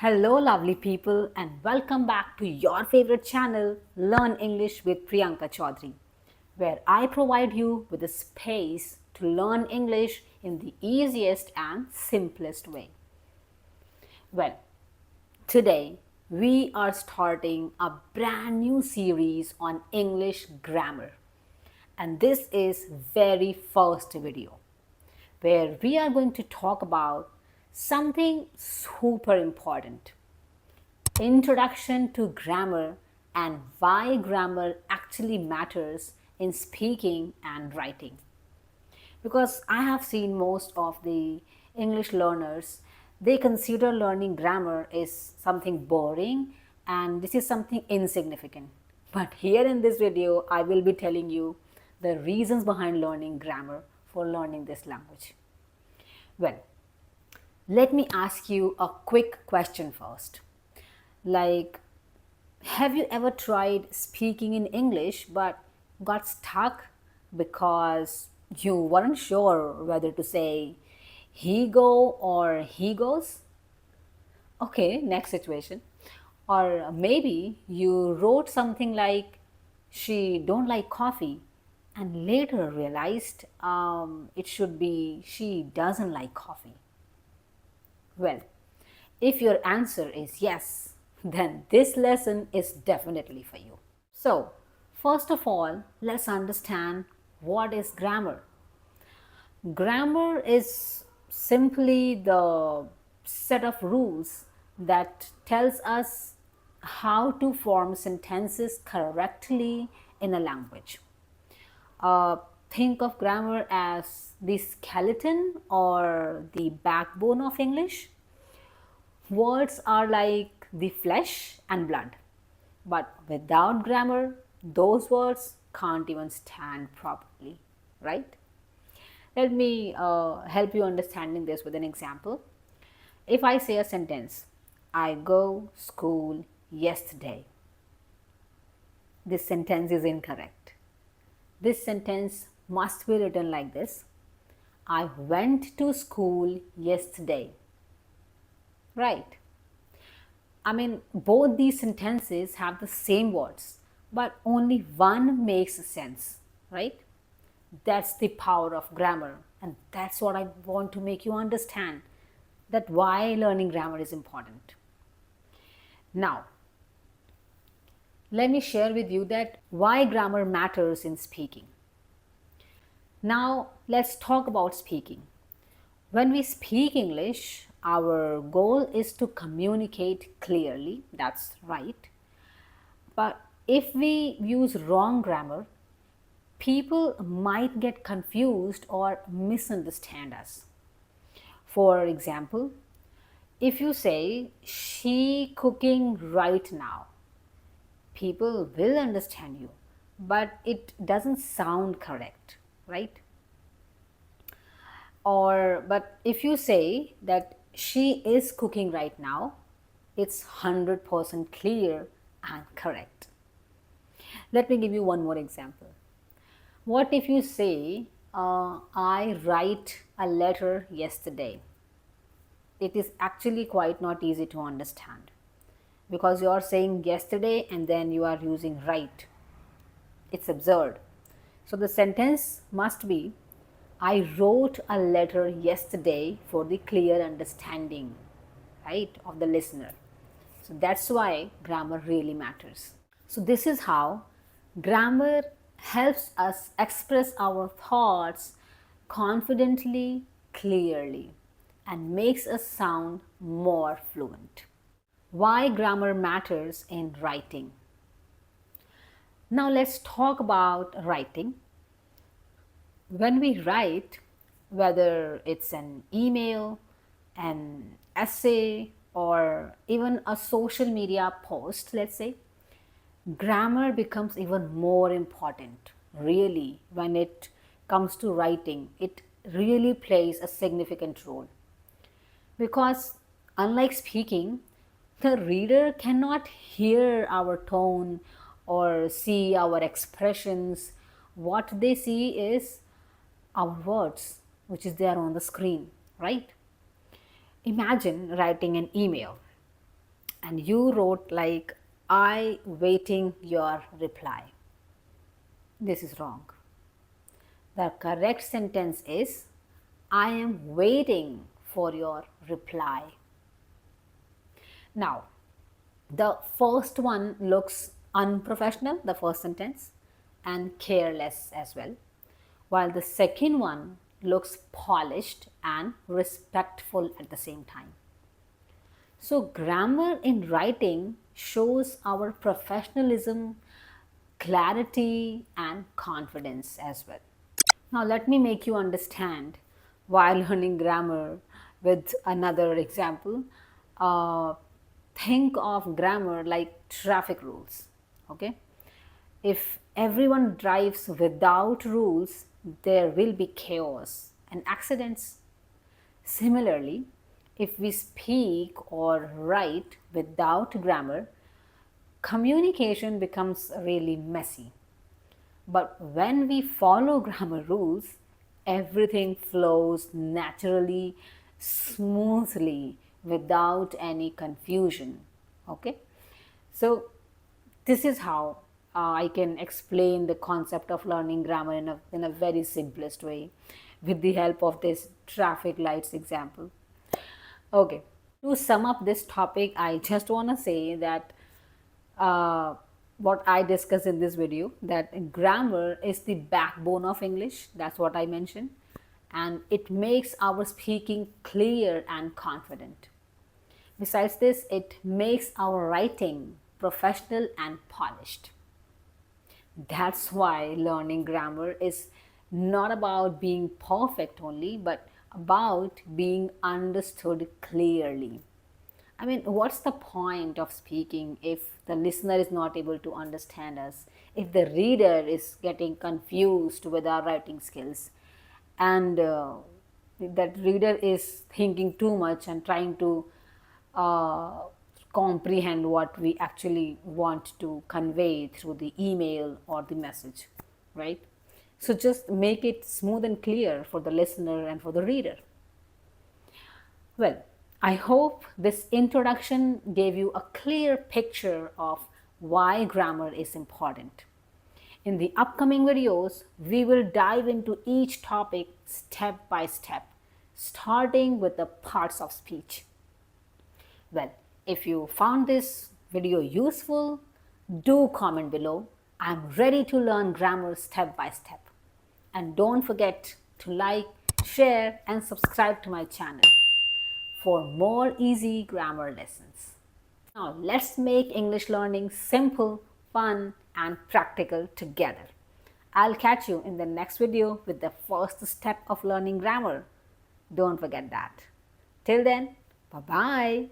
Hello, lovely people, and welcome back to your favorite channel, Learn English with Priyanka Chaudhary, where I provide you with a space to learn English in the easiest and simplest way. Well, today we are starting a brand new series on English grammar, and this is very first video where we are going to talk about something super important. Introduction to grammar and why grammar actually matters in speaking and writing. Because I have seen most of the English learners, they consider learning grammar is something boring and this is something insignificant. But here in this video, I will be telling you the reasons behind learning grammar for learning this language. Well, let me ask you a quick question first. Like, have you ever tried speaking in English but got stuck because you weren't sure whether to say he go or he goes? Okay, next situation. Or maybe you wrote something like she don't like coffee and later realized it should be she doesn't like coffee. Well, if your answer is yes, then this lesson is definitely for you. So, first of all, let's understand what is grammar. Grammar is simply the set of rules that tells us how to form sentences correctly in a language. Think of grammar as the skeleton or the backbone of English. Words are like the flesh and blood, but without grammar, those words can't even stand properly, right? Let me help you understanding this with an example. If I say a sentence, I go school yesterday, this sentence is incorrect. This sentence must be written like this: I went to school yesterday. Right. I mean, both these sentences have the same words, but only one makes sense, right? That's the power of grammar, and that's what I want to make you understand, that why learning grammar is important. Now, let me share with you that why grammar matters in speaking. Now, let's talk about speaking. When we speak English, our goal is to communicate clearly, that's right. But if we use wrong grammar, people might get confused or misunderstand us. For example, if you say, she cooking right now, people will understand you, but it doesn't sound correct, right? But if you say that she is cooking right now, it's 100% clear and correct. Let me give you one more example. What if you say, I write a letter yesterday? It is actually quite not easy to understand because you are saying yesterday and then you are using write. It's absurd. So the sentence must be, I wrote a letter yesterday for the clear understanding, right, of the listener. So that's why grammar really matters. So this is how grammar helps us express our thoughts confidently, clearly, and makes us sound more fluent. Why grammar matters in writing. Now let's talk about writing. When we write, whether it's an email, an essay, or even a social media post, let's say, grammar becomes even more important. Really, when it comes to writing, it really plays a significant role. Because unlike speaking, the reader cannot hear our tone or see our expressions. What they see is our words, which is there on the screen, right? Imagine writing an email. and you wrote like I waiting your reply. This is wrong. The correct sentence is I am waiting for your reply. Now, the first one looks unprofessional, the first sentence, and careless as well, while the second one looks polished and respectful at the same time. So, grammar in writing shows our professionalism, clarity, and confidence as well. Now, let me make you understand while learning grammar with another example. Think of grammar like traffic rules. Okay, if everyone drives without rules, there will be chaos and accidents. Similarly, if we speak or write without grammar, communication becomes really messy. But when we follow grammar rules, everything flows naturally, smoothly, without any confusion. Okay? So, this is how I can explain the concept of learning grammar in a very simplest way with the help of this traffic lights example. Okay, to sum up this topic, I just want to say that what I discussed in this video, that grammar is the backbone of English. That's what I mentioned, and it makes our speaking clear and confident. Besides this, it makes our writing professional and polished. That's why learning grammar is not about being perfect only, but about being understood clearly. I mean, what's the point of speaking if the listener is not able to understand us, if the reader is getting confused with our writing skills, and that reader is thinking too much and trying to uh, comprehend what we actually want to convey through the email or the message, right? So just make it smooth and clear for the listener and for the reader. Well, I hope this introduction gave you a clear picture of why grammar is important. In the upcoming videos, we will dive into each topic step by step, starting with the parts of speech. Well, if you found this video useful, do comment below. I'm ready to learn grammar step by step. And don't forget to like, share, and subscribe to my channel for more easy grammar lessons. Now, let's make English learning simple, fun, and practical together. I'll catch you in the next video with the first step of learning grammar. Don't forget that. Till then, bye-bye.